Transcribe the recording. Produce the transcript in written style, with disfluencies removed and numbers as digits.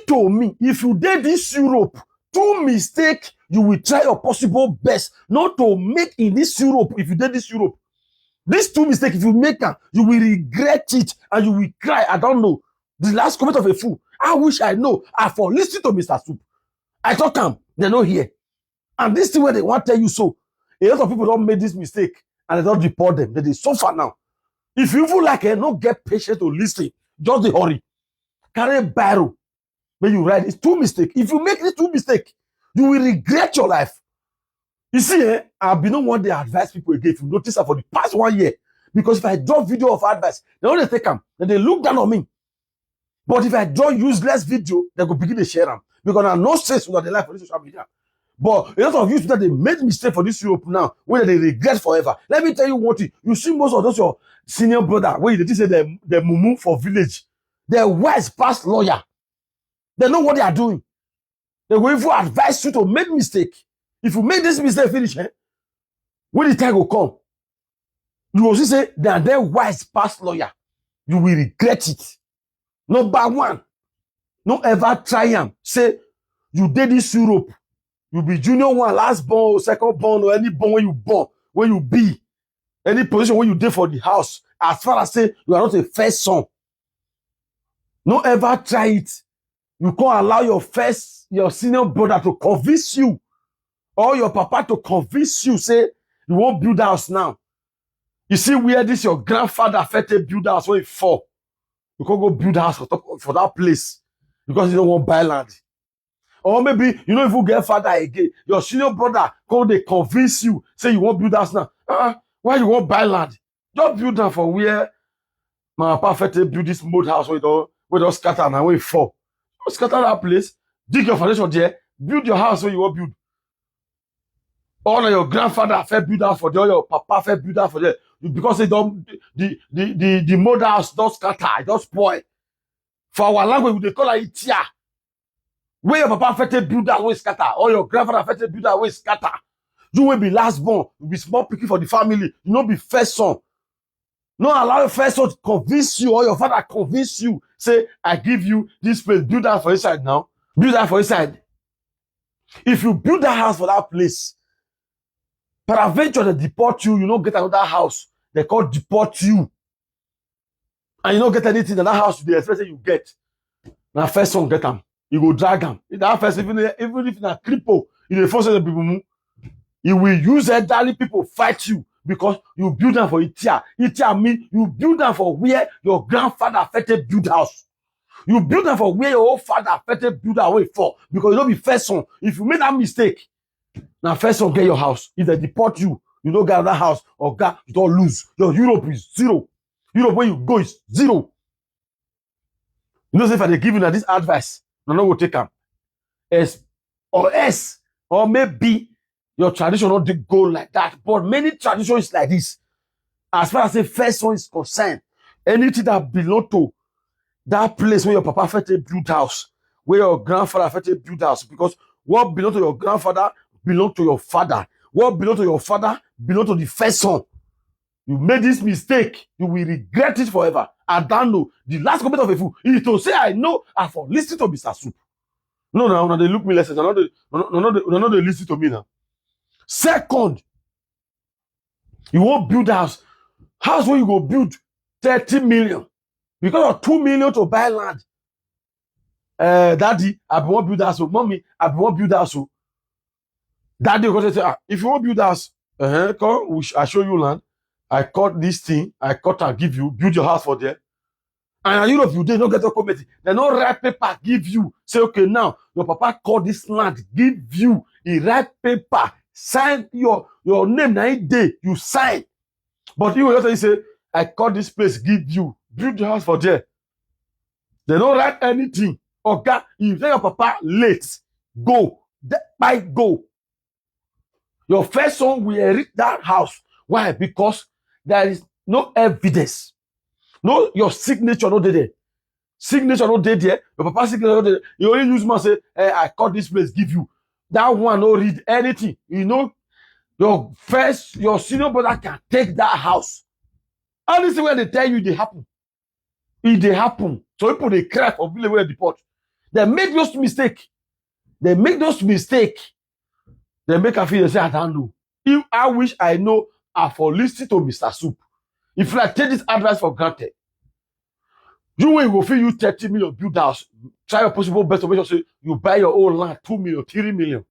to me, if you did this Europe, two mistake, you will try your possible best not to make in this Europe. If you did this Europe, these two mistakes, if you make them, you will regret it and you will cry. I don't know. The last comment of a fool. I wish I know. I for listen to Mr. Soup. I talk them, they're not here. And this thing where they want to tell you so. A lot of people don't make this mistake and they don't report them. They suffer now. If you feel like not get patient to listen, just the hurry. Carry barrel. When you write, it's two mistakes. If you make these two mistakes, you will regret your life. You see, I've been on one day advise people again. If you notice that for the past 1 year, because if I drop video of advice, they only take them, then they look down on me. But if I draw useless video, they go begin to share them because I no stress with their life for this social media. But a lot of you that they made mistake for this Europe now, where they regret forever. Let me tell you one thing: you see most of those your senior brother, where they say they mumu for village, they're wise past lawyer. They know what they are doing. They will even advise you to make mistake. If you make this mistake, finish, when the time will come, you will say they are their wise past lawyer. You will regret it. Number one, don't ever try them. Say you did this Europe. You be junior one, last born, or second born, or any born when you be, any position when you did for the house. As far as say you are not a first son. Don't ever try it. You can't allow your senior brother to convince you, or your papa to convince you, say, you won't build house now. You see where this your grandfather affected build house when he fall. You can't go build house for that place because you don't want to buy land. Or maybe, you know, if you get father again, your senior brother, they convince you, say you won't build house now. Why you won't buy land? Just build them for where my papa affected build this mud house where it all scatter and when it fall. Scatter that place, dig your foundation there, build your house where you want build. All of your grandfather first build house for there, your papa first build house for there. Because they don't the mud house don't scatter, it don't spoil. For our language, they call it itia. Where your papa first build house where scatter, or your grandfather first build house where scatter. You will be last born, you will be small picky for the family, you not be first son. No allow your first son to convince you or your father convince you. Say, I give you this place, build that for inside now. Build that for inside. If you build that house for that place, peradventure they deport you, you don't get another house. They call deport you. And you don't get anything in that house they expect you get. Now first son get them. You go drag them. In that first, even if in a cripple, in the first of the people, you will use elderly people fight you. Because you build them for Itia. Itia means you build them for where your grandfather affected build house. You build them for where your old father affected build away for. Because you don't be first son. If you make that mistake, now first son get your house. If they deport you, you don't get another house or you don't lose. Your Europe is zero. Europe where you go is zero. You know, if I give you this advice, no one will take them. Or maybe your tradition don't go like that, but many traditions like this. As far as the first one is concerned, anything that belong to that place where your papa affected build house, where your grandfather affected build house, because what belong to your grandfather belong to your father. What belong to your father belong to the first son. You made this mistake, you will regret it forever. I don't know. The last comment of a fool is to say, I know, I for listen to Mr. Soup. No, they look me lessons. No, they listen to me now. Second, you won't build a house. House where you go build 30 million. Because of 2 million to buy land. Daddy, I want to build a house. Mommy, I want to build a house. Daddy, because say, if you want to build a house, come, I show you land. I cut this thing. I cut and give you. Build your house for there. And you know, if you did not get a committee, they no write paper give you. Say, okay, now, your papa called this land, give you. He write paper. Sign your name 9 day, you sign. But you will just say, I call this place, give you, build the house for there. They don't write anything. Okay, if your papa late, go. By go. Your first son will inherit that house. Why? Because there is no evidence. No, your signature not there. Signature not there. Your papa's signature not there. You only use man say, hey, I call this place, give you. That one no read anything. You know, your senior brother can take that house. And this is where they tell you they happen. If they happen, so people they cry for village where they deport. They make those mistake. They make those mistake. They make a feel they say, I don't know. If I wish I know, I for listen to Mr. Soup. If I take this advice for granted, you will feel you 30 million build house. Try your possible best to make sure you buy your own land, 2 million, 3 million.